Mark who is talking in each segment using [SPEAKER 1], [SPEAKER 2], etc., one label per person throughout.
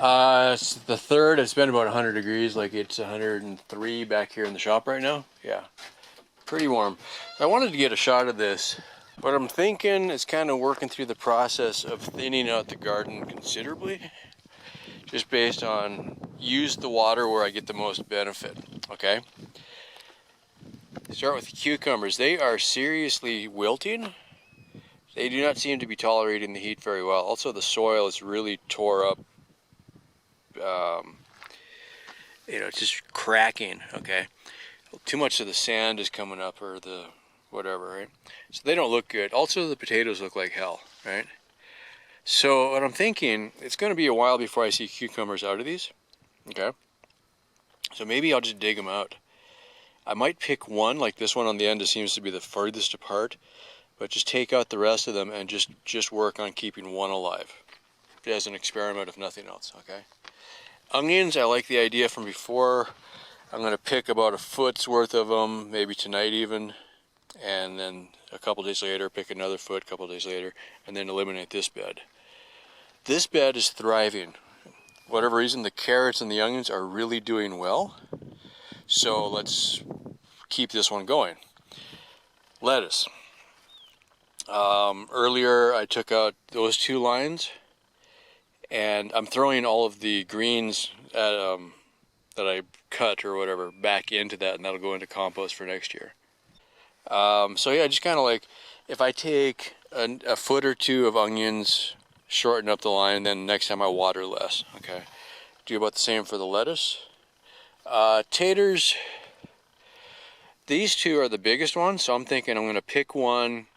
[SPEAKER 1] It's the third. It's been about 100 degrees, like it's 103 back here in the shop right now. Yeah, pretty warm. So I wanted to get a shot of this. What I'm thinking is kind of working through the process of thinning out the garden considerably, just based on use the water where I get the most benefit, okay? Start with the cucumbers. They are seriously wilting. They do not seem to be tolerating the heat very well. Also, the soil is really tore up. It's just cracking, okay? Too much of the sand is coming up, or the whatever, right? So they don't look good. Also, the potatoes look like hell, right? So what I'm thinking, it's going to be a while before I see cucumbers out of these, okay? So maybe I'll just dig them out. I might pick one, like this one on the end, it seems to be the furthest apart, but just take out the rest of them and just work on keeping one alive as an experiment, if nothing else, okay? Onions, I like the idea from before. I'm going to pick about a foot's worth of them, maybe tonight even, and then a couple days later pick another foot, a couple days later, and then eliminate this bed. This bed is thriving. Whatever reason, the carrots and the onions are really doing well, so let's keep this one going. Lettuce. Earlier I took out those two lines, and I'm throwing all of the greens that I cut or whatever back into that, and that'll go into compost for next year. So yeah, just kind of like, if I take a foot or two of onions, shorten up the line, then next time I water less, okay? Do about the same for the lettuce. Taters, these two are the biggest ones, so I'm thinking I'm going to pick one,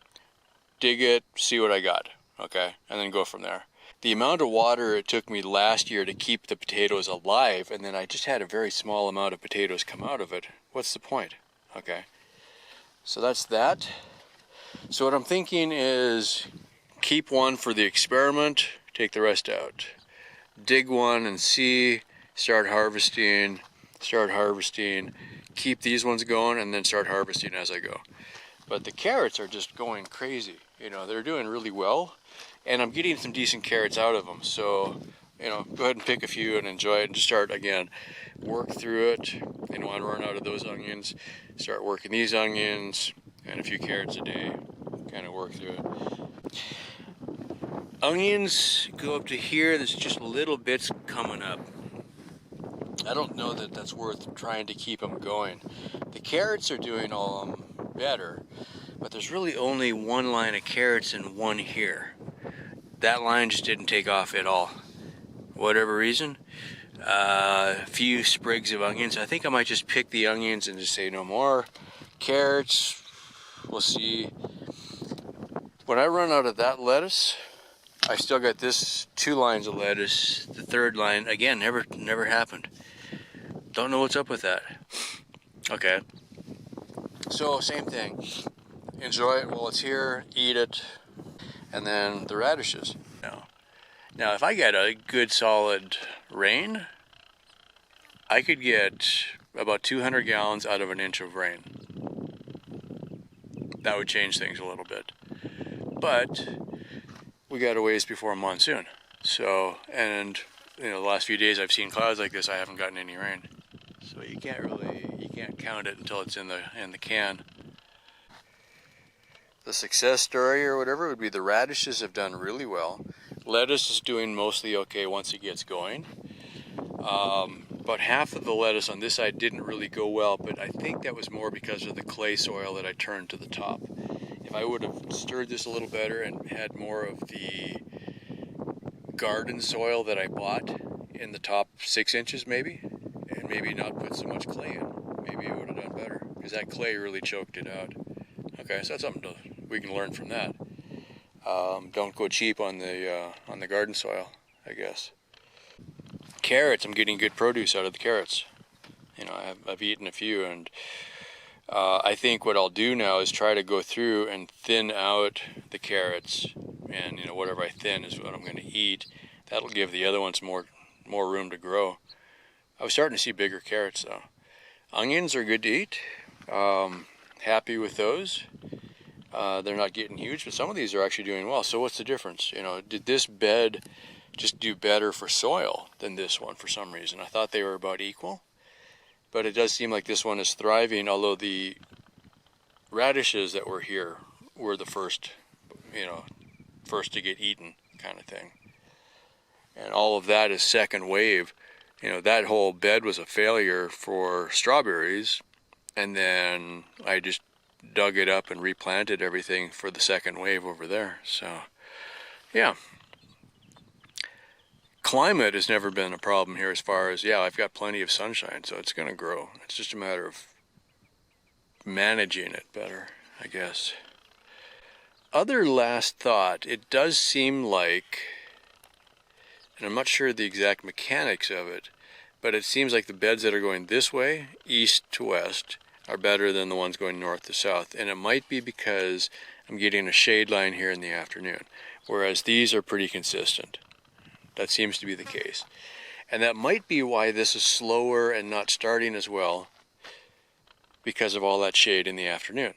[SPEAKER 1] dig it, see what I got, okay? And then go from there. The amount of water it took me last year to keep the potatoes alive, and then I just had a very small amount of potatoes come out of it. What's the point? Okay. So that's that. So what I'm thinking is keep one for the experiment, take the rest out. Dig one and see, start harvesting, keep these ones going, and then start harvesting as I go. But the carrots are just going crazy. They're doing really well, and I'm getting some decent carrots out of them. So, go ahead and pick a few and enjoy it, and just start again. Work through it. When I run out of those onions, start working these onions and a few carrots a day. Kind of work through it. Onions go up to here. There's just little bits coming up. I don't know that that's worth trying to keep them going. The carrots are doing all better, but there's really only one line of carrots and one here. That line just didn't take off at all. Whatever reason. A few sprigs of onions. I think I might just pick the onions and just say no more. Carrots, we'll see. When I run out of that lettuce, I still got this 2 lines of lettuce. The third line, again, never happened. Don't know what's up with that. Okay. So, same thing. Enjoy it while it's here, eat it, and then the radishes. Now, if I get a good solid rain, I could get about 200 gallons out of an inch of rain. That would change things a little bit. But we got a ways before a monsoon. So, and the last few days I've seen clouds like this, I haven't gotten any rain. So you can't count it until it's in the can. The success story or whatever would be the radishes have done really well. Lettuce is doing mostly okay once it gets going. About half of the lettuce on this side didn't really go well, but I think that was more because of the clay soil that I turned to the top. If I would have stirred this a little better and had more of the garden soil that I bought in the top 6 inches maybe, and maybe not put so much clay in, maybe it would have done better, because that clay really choked it out. Okay, so that's something we can learn from that. Don't go cheap on the garden soil, I guess. Carrots, I'm getting good produce out of the carrots. I've eaten a few, and I think what I'll do now is try to go through and thin out the carrots, and whatever I thin is what I'm going to eat. That'll give the other ones more room to grow. I was starting to see bigger carrots though. Onions are good to eat. Happy with those. They're not getting huge, but some of these are actually doing well. So what's the difference? Did this bed just do better for soil than this one for some reason. I thought they were about equal, but it does seem like this one is thriving, although the radishes that were here were the first, first to get eaten kind of thing. And all of that is second wave. That whole bed was a failure for strawberries, and then I just dug it up and replanted everything for the second wave over there. So, yeah. Climate has never been a problem here as far as, I've got plenty of sunshine, so it's going to grow. It's just a matter of managing it better, I guess. Other last thought, it does seem like, and I'm not sure the exact mechanics of it, but it seems like the beds that are going this way, east to west, are better than the ones going north to south. And it might be because I'm getting a shade line here in the afternoon, whereas these are pretty consistent. That seems to be the case. And that might be why this is slower and not starting as well, because of all that shade in the afternoon.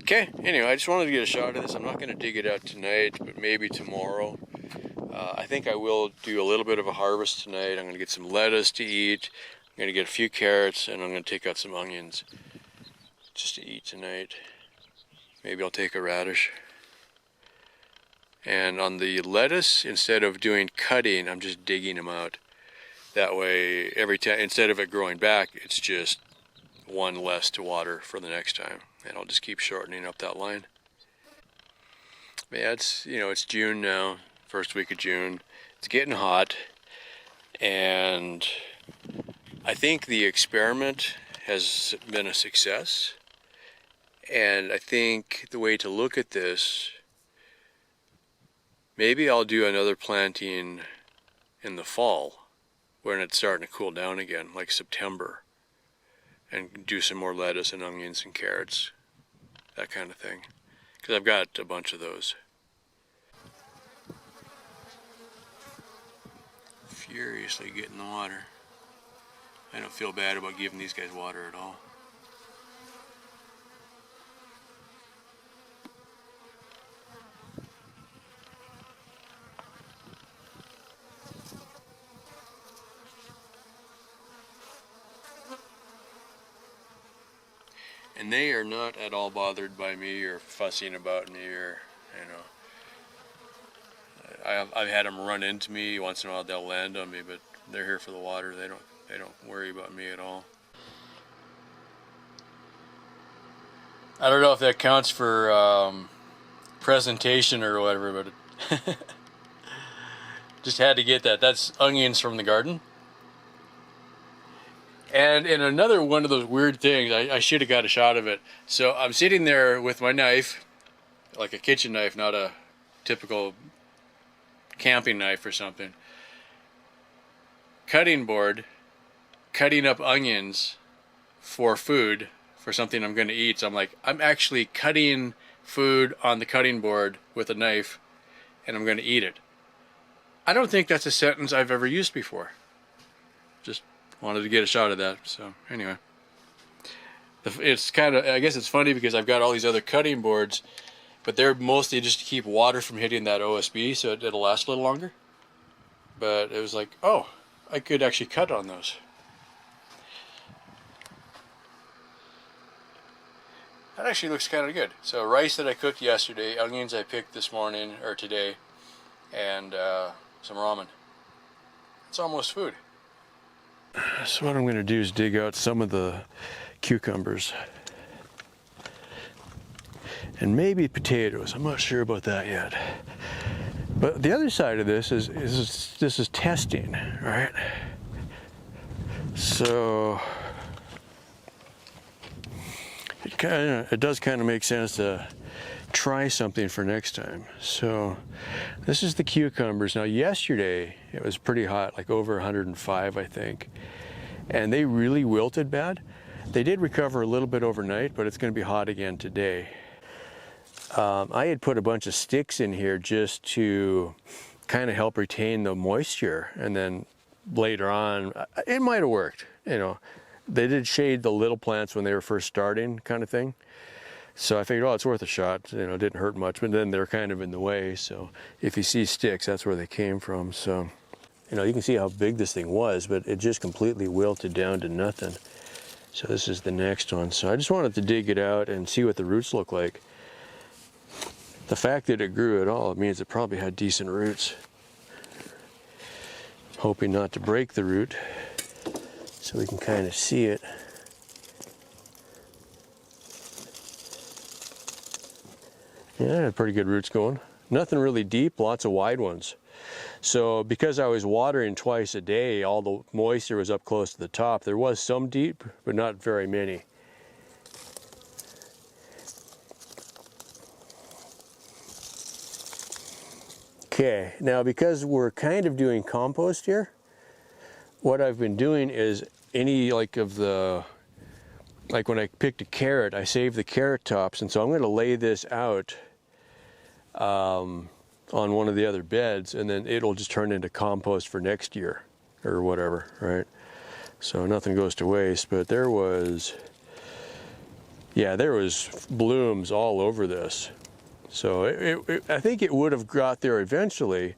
[SPEAKER 1] Okay, anyway, I just wanted to get a shot of this. I'm not going to dig it out tonight, but maybe tomorrow. I think I will do a little bit of a harvest tonight. I'm going to get some lettuce to eat. I'm going to get a few carrots, and I'm going to take out some onions just to eat tonight. Maybe I'll take a radish. And on the lettuce, instead of doing cutting, I'm just digging them out. That way, every time, instead of it growing back, it's just one less to water for the next time. And I'll just keep shortening up that line. But yeah, it's June now. First week of June. It's getting hot, and I think the experiment has been a success. And I think the way to look at this, maybe I'll do another planting in the fall when it's starting to cool down again, like September, and do some more lettuce and onions and carrots, that kind of thing, because I've got a bunch of those. Furiously getting the water. I don't feel bad about giving these guys water at all. And they are not at all bothered by me or fussing about me, or I've had them run into me once in a while. They'll land on me, but they're here for the water. They don't worry about me at all. I don't know if that counts for presentation or whatever, but just had to get that. That's onions from the garden. And in another one of those weird things, I should have got a shot of it. So I'm sitting there with my knife, like a kitchen knife, not a typical camping knife or something. Cutting board, cutting up onions for food, for something I'm going to eat. So I'm like, I'm actually cutting food on the cutting board with a knife, and I'm going to eat it. I don't think that's a sentence I've ever used before. Just wanted to get a shot of that. So anyway, it's kind of, I guess it's funny because I've got all these other cutting boards, but they're mostly just to keep water from hitting that OSB, so it'll last a little longer. But it was like, oh, I could actually cut on those. That actually looks kind of good. So rice that I cooked yesterday, onions I picked this morning, or today, and some ramen. It's almost food. So what I'm going to do is dig out some of the cucumbers. And maybe potatoes. I'm not sure about that yet. But the other side of this is this is testing, right? So it does kind of make sense to try something for next time. So this is the cucumbers. Now yesterday it was pretty hot, like over 105 I think, and they really wilted bad. They did recover a little bit overnight, but it's going to be hot again today. I had put a bunch of sticks in here just to kind of help retain the moisture, and then later on it might have worked. They did shade the little plants when they were first starting, kind of thing. So I figured, oh, it's worth a shot. You know, it didn't hurt much, but then they're kind of in the way. So if you see sticks, that's where they came from. So, you know, you can see how big this thing was, but it just completely wilted down to nothing. So this is the next one. So I just wanted to dig it out and see what the roots look like. The fact that it grew at all, it means it probably had decent roots. Hoping not to break the root so we can kind of see it. Yeah, it had pretty good roots going. Nothing really deep, lots of wide ones. So because I was watering twice a day, all the moisture was up close to the top. There was some deep, but not very many. Okay, now because we're kind of doing compost here, what I've been doing is any like when I picked a carrot, I saved the carrot tops, and so I'm going to lay this out on one of the other beds, and then it'll just turn into compost for next year or whatever, right? So nothing goes to waste. But there was blooms all over this. So I think it would have got there eventually.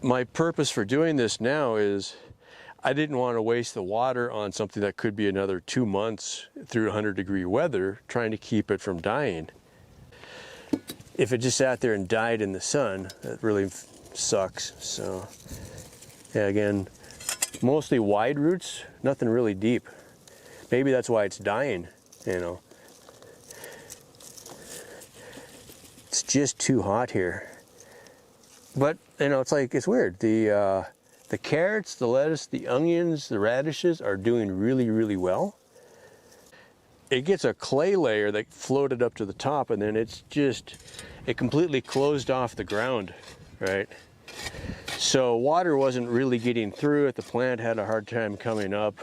[SPEAKER 1] My purpose for doing this now is I didn't want to waste the water on something that could be another 2 months through 100-degree weather, trying to keep it from dying. If it just sat there and died in the sun, that really sucks. So, yeah, again, mostly wide roots, nothing really deep. Maybe that's why it's dying, you know. It's just too hot here. But, you know, it's weird. The carrots, the lettuce, the onions, the radishes are doing really, really well. It gets a clay layer that floated up to the top, and then it completely closed off the ground, right? So water wasn't really getting through it. The plant had a hard time coming up.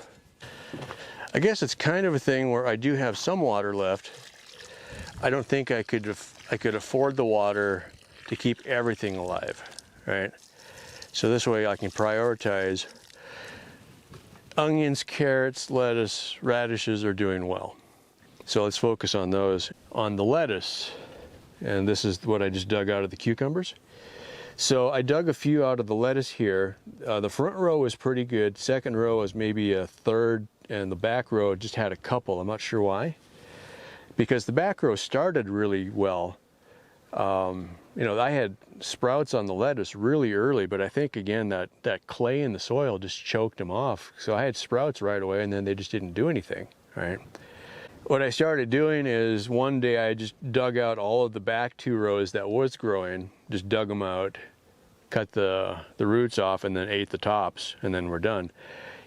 [SPEAKER 1] I guess it's kind of a thing where I do have some water left. I don't think I could afford the water to keep everything alive, right? So this way I can prioritize. Onions, carrots, lettuce, radishes are doing well. So let's focus on those. On the lettuce, and this is what I just dug out of the cucumbers. So I dug a few out of the lettuce here. The front row was pretty good. Second row was maybe a third, and the back row just had a couple. I'm not sure why. Because the back row started really well. You know, I had sprouts on the lettuce really early, but I think again that clay in the soil just choked them off. So I had sprouts right away, and then they just didn't do anything, right? What I started doing is one day I just dug out all of the back 2 rows that was growing, just dug them out, cut the roots off, and then ate the tops, and then we're done.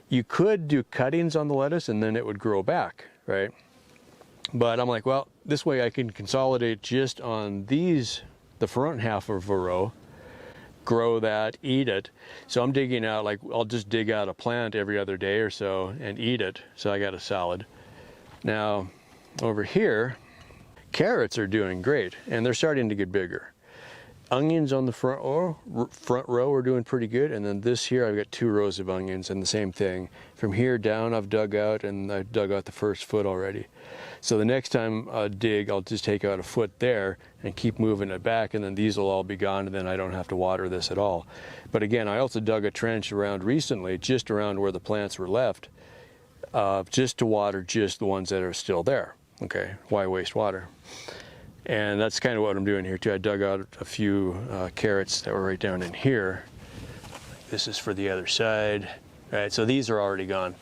[SPEAKER 1] You could do cuttings on the lettuce and then it would grow back, right? But I'm like, well, this way I can consolidate just on these, the front half of a row, grow that, eat it. So I'm digging out, like I'll just dig out a plant every other day or so and eat it. So I got a salad. Now, over here, carrots are doing great, and they're starting to get bigger. Onions on the front row are doing pretty good, and then this here I've got 2 rows of onions, and the same thing. From here down I've dug out, and I dug out the first foot already. So the next time I dig, I'll just take out a foot there and keep moving it back, and then these will all be gone, and then I don't have to water this at all. But again, I also dug a trench around recently, just around where the plants were left, just to water just the ones that are still there. Okay, why waste water? And that's kind of what I'm doing here too. I dug out a few carrots that were right down in here. This is for the other side. All right, so these are already gone.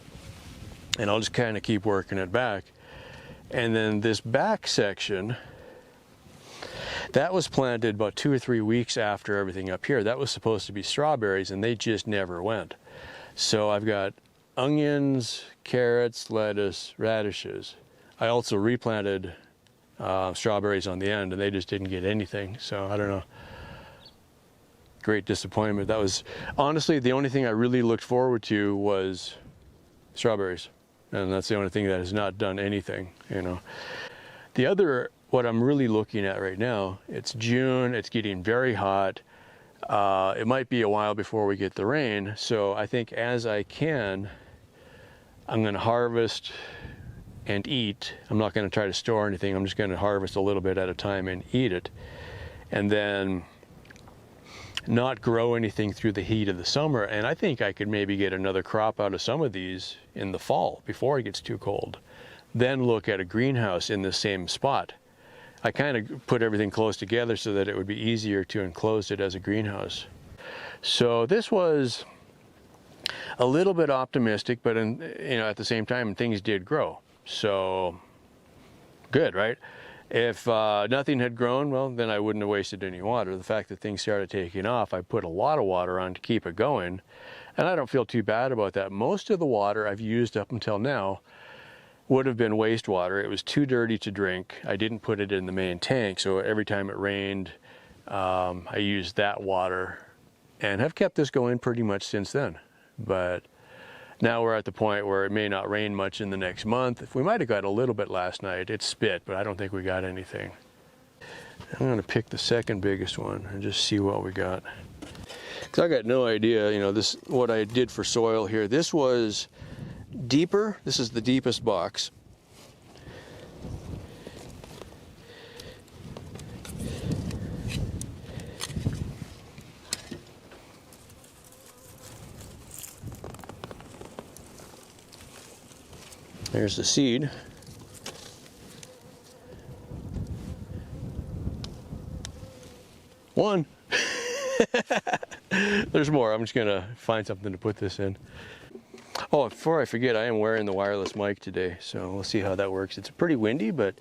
[SPEAKER 1] And I'll just kind of keep working it back. And then this back section, that was planted about 2 or 3 weeks after everything up here. That was supposed to be strawberries, and they just never went. So I've got onions, carrots, lettuce, radishes. I also replanted strawberries on the end, and they just didn't get anything. So I don't know. Great disappointment. That was honestly the only thing I really looked forward to was strawberries, and that's the only thing that has not done anything, you know. The other, what I'm really looking at right now, it's June, it's getting very hot. It might be a while before we get the rain, so I think as I can, I'm going to harvest and eat. I'm not going to try to store anything. I'm just going to harvest a little bit at a time and eat it. And then not grow anything through the heat of the summer. And I think I could maybe get another crop out of some of these in the fall before it gets too cold. Then look at a greenhouse in the same spot. I kind of put everything close together so that it would be easier to enclose it as a greenhouse. So this was a little bit optimistic, but at the same time, things did grow. So good, right? If nothing had grown, well, then I wouldn't have wasted any water. The fact that things started taking off, I put a lot of water on to keep it going, and I don't feel too bad about that. Most of the water I've used up until now would have been wastewater. It was too dirty to drink. I didn't put it in the main tank, so every time it rained, I used that water, and have kept this going pretty much since then. But now we're at the point where it may not rain much in the next month. If we might have got a little bit last night. It spit, but I don't think we got anything. I'm going to pick the second biggest one and just see what we got. Because I got no idea, this what I did for soil here. This was deeper. This is the deepest box. There's the seed. One. There's more. I'm just gonna find something to put this in. Oh, before I forget, I am wearing the wireless mic today, so we'll see how that works. It's pretty windy, but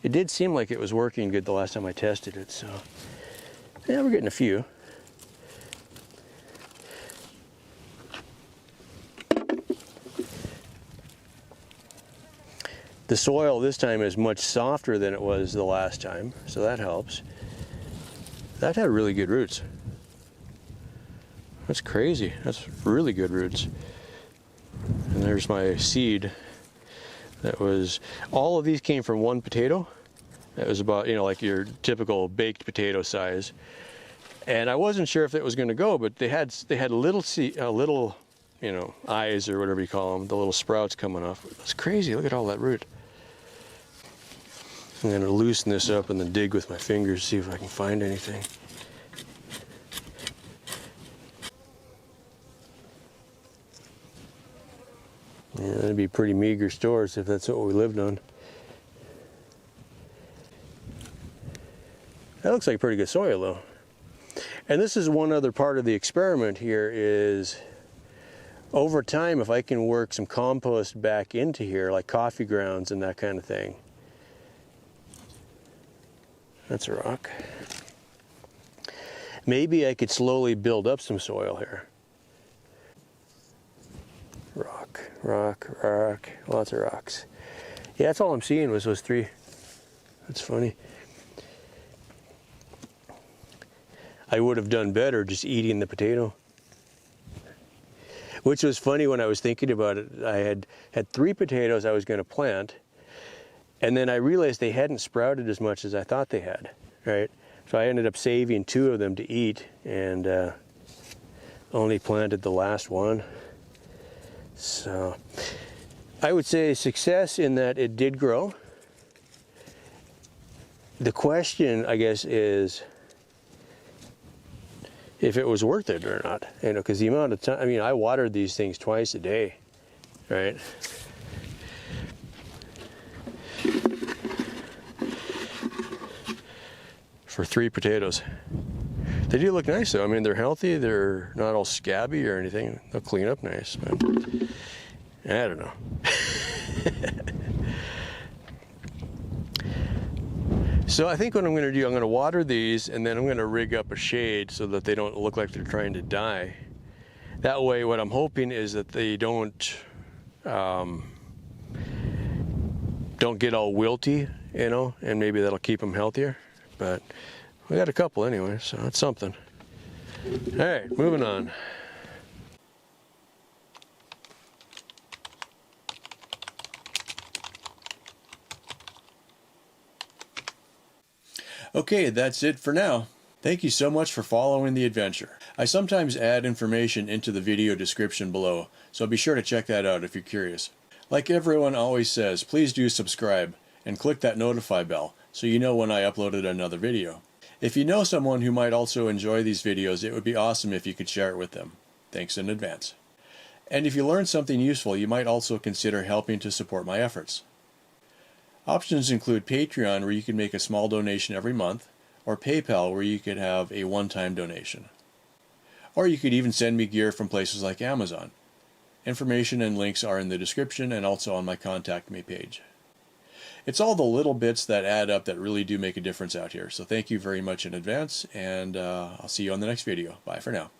[SPEAKER 1] it did seem like it was working good the last time I tested it, so yeah, we're getting a few. The soil this time is much softer than it was the last time, so that helps. That had really good roots. That's crazy. That's really good roots. And there's my seed. That was, all of these came from one potato. That was about, like your typical baked potato size. And I wasn't sure if it was going to go, but they had little eyes or whatever you call them, the little sprouts coming off. That's crazy. Look at all that root. I'm going to loosen this up and then dig with my fingers, see if I can find anything. Yeah, that'd be pretty meager stores if that's what we lived on. That looks like pretty good soil though. And this is one other part of the experiment here is, over time, if I can work some compost back into here, like coffee grounds and that kind of thing. That's a rock. Maybe I could slowly build up some soil here. Rock, rock, rock, lots of rocks. Yeah, that's all I'm seeing was those three. That's funny. I would have done better just eating the potato. Which was funny when I was thinking about it. I had 3 potatoes I was going to plant, and then I realized they hadn't sprouted as much as I thought they had, right? So I ended up saving 2 of them to eat and only planted the last one. So I would say success in that it did grow. The question, I guess, is if it was worth it or not, because the amount of time, I watered these things twice a day, right? For 3 potatoes. They do look nice though. They're healthy, they're not all scabby or anything. They'll clean up nice, but I don't know. So I think what I'm going to do, I'm going to water these and then I'm going to rig up a shade so that they don't look like they're trying to die. That way what I'm hoping is that they don't get all wilty, and maybe that'll keep them healthier. But we got a couple anyway, so that's something. All right, moving on. Okay, that's it for now. Thank you so much for following the adventure. I sometimes add information into the video description below, so be sure to check that out if you're curious. Like everyone always says, please do subscribe and click that notify bell so you know when I uploaded another video. If you know someone who might also enjoy these videos, it would be awesome if you could share it with them. Thanks in advance. And if you learned something useful, you might also consider helping to support my efforts. Options include Patreon, where you can make a small donation every month, or PayPal, where you could have a one-time donation. Or you could even send me gear from places like Amazon. Information and links are in the description and also on my Contact Me page. It's all the little bits that add up that really do make a difference out here. So thank you very much in advance, and I'll see you on the next video. Bye for now.